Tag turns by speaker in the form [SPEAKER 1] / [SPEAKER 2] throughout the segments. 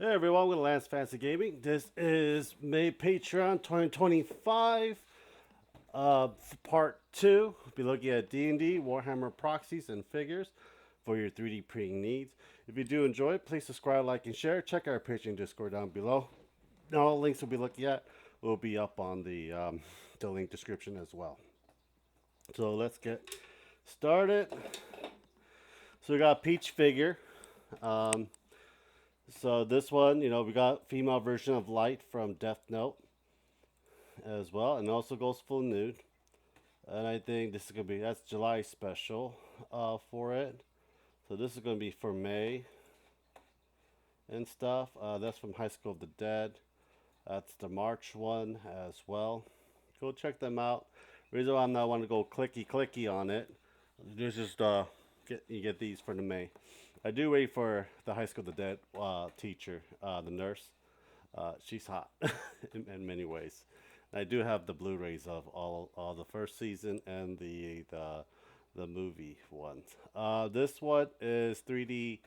[SPEAKER 1] Hey everyone, welcome to Lance Fantasy Gaming. This is May Patreon 2025, part 2. We'll be looking at D&D, Warhammer proxies, and figures for your 3D printing needs. If you do enjoy it, please subscribe, like, and share. Check our Patreon Discord down below. All links we'll be looking at will be up on the link description as well. So let's get started. So we got a Peach figure. So this one, we got female version of Light from Death Note as well, and also goes full nude. And I think this is gonna be that's July special for it. So this is gonna be for May and stuff. That's from High School of the Dead. That's the March one as well. Go check them out. Reason why I'm not want to go clicky on it. There's just you get these for the May. I do wait for the High School of the Dead teacher, the nurse. She's hot in many ways. And I do have the Blu-rays of all the first season and the movie ones. This one is 3D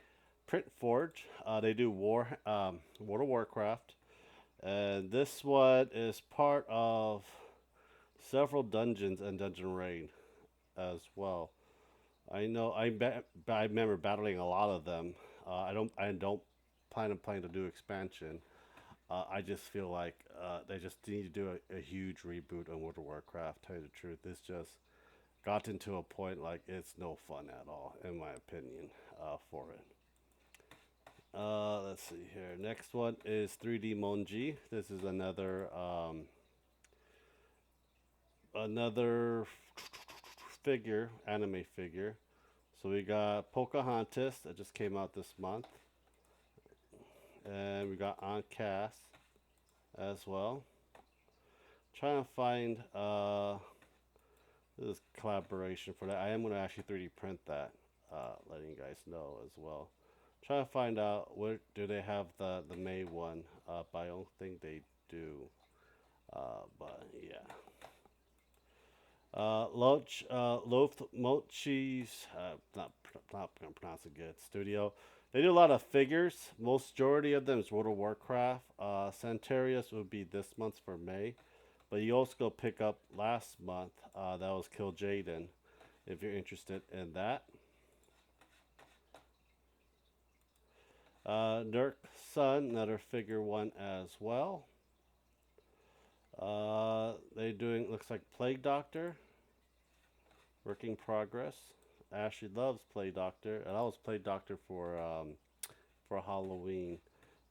[SPEAKER 1] Print Forge. They do World of Warcraft, and this one is part of several dungeons and Dungeon Raid as well. I remember battling a lot of them. I don't plan on playing to do expansion. I just feel like they just need to do a huge reboot on World of Warcraft. Tell you the truth, it's just gotten to a point like it's no fun at all, in my opinion, for it. Let's see here. Next one is 3D Monji. This is another figure, anime figure. So we got Pocahontas that just came out this month, and we got Aunt Cass as well. Trying to find this collaboration for that. I am going to actually 3D print that, letting you guys know as well. Trying to find out what do they have the May one, but I don't think they do. But yeah. Loaf Mochi's, not gonna pronounce it good. Studio. They do a lot of figures. Majority of them is World of Warcraft. Centarius would be this month for May, but you also go pick up last month. That was Kill Jaden, if you're interested in that. Nurk Sun, another figure one as well. They doing looks like Plague Doctor. Working progress. Ashley loves Plague Doctor, and I was Plague Doctor for Halloween.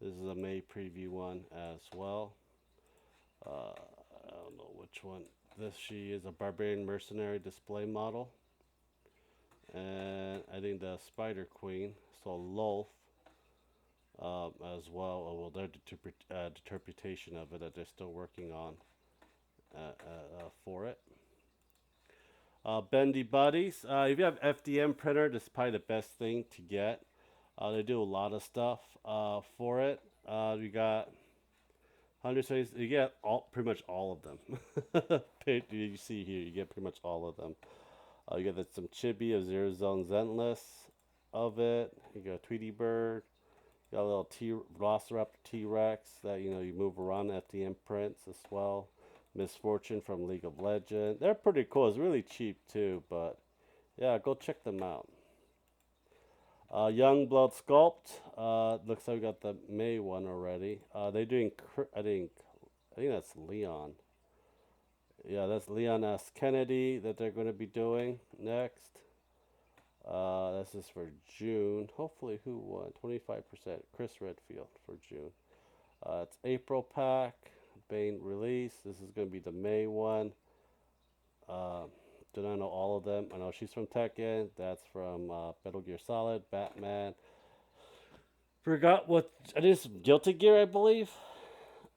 [SPEAKER 1] This is a May preview one as well. I don't know which one. This she is a Barbarian Mercenary display model, and I think the Spider Queen. So Lolth as well. Well, their interpretation of it that they're still working on for it. Bendy Buddies. If you have FDM printer, this is probably the best thing to get. They do a lot of stuff for it. We got 100 you get pretty much all of them. You see here, you get pretty much all of them. You got some Chibi of Zero Zone Zenless of it. You got a Tweety Bird. You got a little Velociraptor T-Rex that you move around FDM prints as well. Misfortune from League of Legends. They're pretty cool. It's really cheap too, but yeah, go check them out. Young Blood Sculpt. Looks like we got the May one already. They're doing, I think that's Leon. Yeah, that's Leon S. Kennedy that they're going to be doing next. This is for June. Hopefully, who won? 25%. Chris Redfield for June. It's April pack. Bane release. This is going to be the May one. Do not know all of them. I know she's from Tekken. That's from Metal Gear Solid, Batman. Forgot what it is. Guilty Gear, I believe.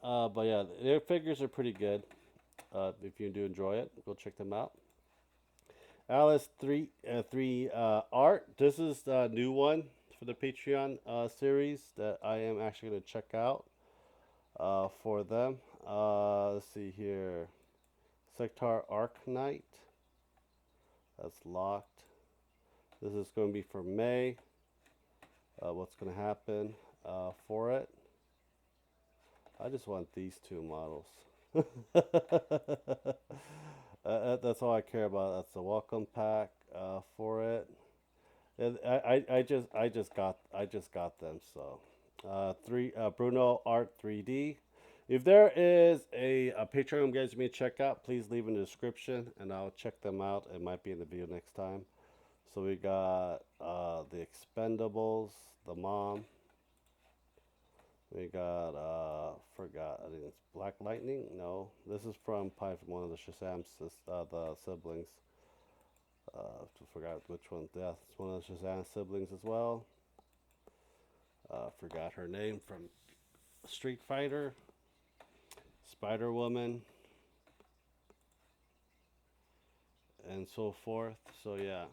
[SPEAKER 1] But yeah, their figures are pretty good. If you do enjoy it, go check them out. Alice 3 Art. This is the new one for the Patreon series that I am actually going to check out for them. Let's see here. Sector Arc Knight. That's locked. This is going to be for May. What's going to happen for it? I just want these two models. That's all I care about. That's the welcome pack for it. I just got them. So, three Bruno Art 3D. If there is a Patreon you guys may check out, please leave in the description and I'll check them out. It might be in the video next time. So we got the Expendables, the mom. We got forgot. I think it's Black Lightning. No, this is from probably from one of the the siblings. Forgot which one. Yeah, it's one of the Shazam siblings as well. Forgot her name from Street Fighter. Spider Woman, and so forth. So yeah,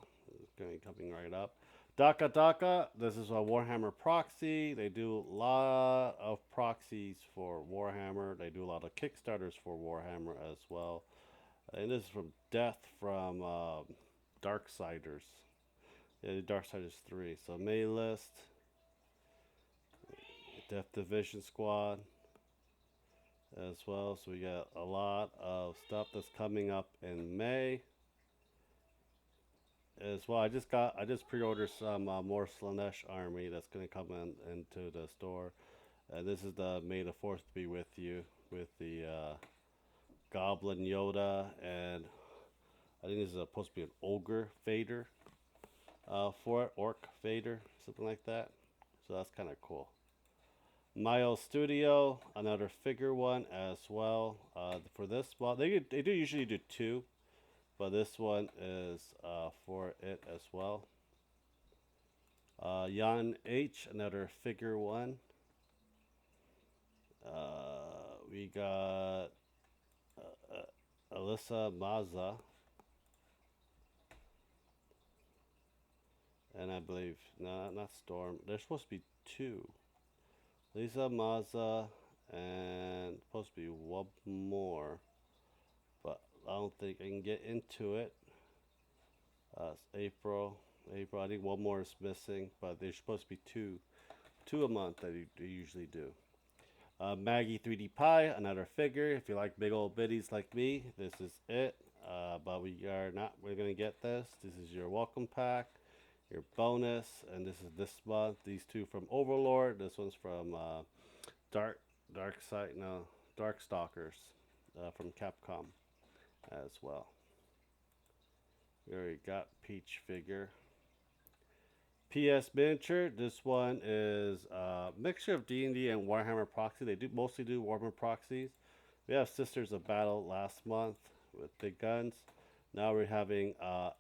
[SPEAKER 1] it's gonna be coming right up. Daka Daka, this is a Warhammer proxy. They do a lot of proxies for Warhammer. They do a lot of Kickstarters for Warhammer as well. And this is from Death from Darksiders. Yeah, Darksiders 3. So May list, Death Division Squad as well. So we got a lot of stuff that's coming up in May as well. I just pre-ordered some more Slaanesh army that's gonna come into the store. This is the May the Fourth be with you with the Goblin Yoda, and I think this is supposed to be an Ogre Vader for it, Orc Vader, something like that. So that's kind of cool. Mayo Studio, another figure one as well. For this one, they do usually do two, but this one is for it as well. Jan H, another figure one. We got Alyssa Maza, and I believe no, not Storm. There's supposed to be two. Lisa Maza and supposed to be one more, but I don't think I can get into it. It's April. I think one more is missing, but there's supposed to be two a month that they usually do. Maggie 3D Pie, another figure. If you like big old biddies like me, this is it. But we're gonna get this. This is your welcome pack, your bonus, and this is this month. These two from Overlord. This one's from Darkstalkers from Capcom as well. We already got Peach figure. PS Miniature. This one is a mixture of D&D and Warhammer Proxy. They do mostly do Warhammer Proxies. We have Sisters of Battle last month with big guns. Now we're having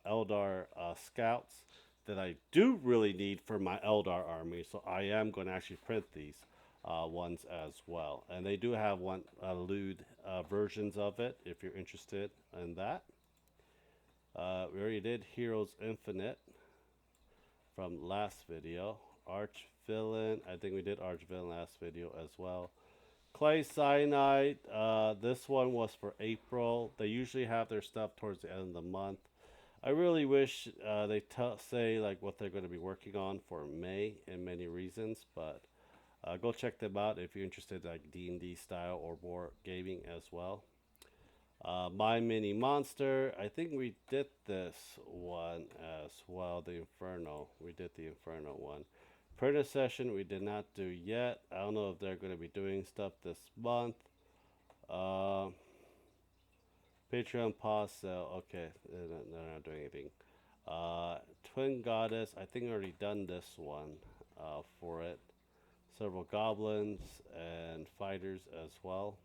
[SPEAKER 1] Eldar Scouts that I do really need for my Eldar army. So I am going to actually print these ones as well. And they do have one lewd versions of it if you're interested in that. We already did Heroes Infinite from last video. Arch Villain, I think we did Arch Villain last video as well. Clay Cyanide, this one was for April. They usually have their stuff towards the end of the month. I really wish they say like what they're going to be working on for May in many reasons, but go check them out if you're interested in like D&D style or more gaming as well. My Mini Monster, I think we did this one as well, the Inferno. We did the Inferno one. Printer Session we did not do yet. I don't know if they're going to be doing stuff this month. Patreon pause sale. Okay, they're not doing anything. Twin Goddess, I think I already done this one for it. Several goblins and fighters as well.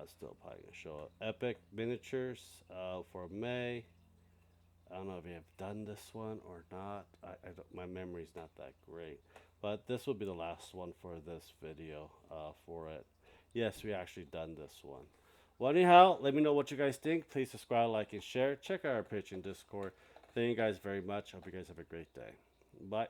[SPEAKER 1] Still probably gonna show up. Epic Miniatures for May. I don't know if we have done this one or not. My memory's not that great, but this will be the last one for this video for it. Yes, we actually done this one. Well, anyhow, let me know what you guys think. Please subscribe, like, and share. Check out our Patreon Discord. Thank you guys very much. Hope you guys have a great day. Bye.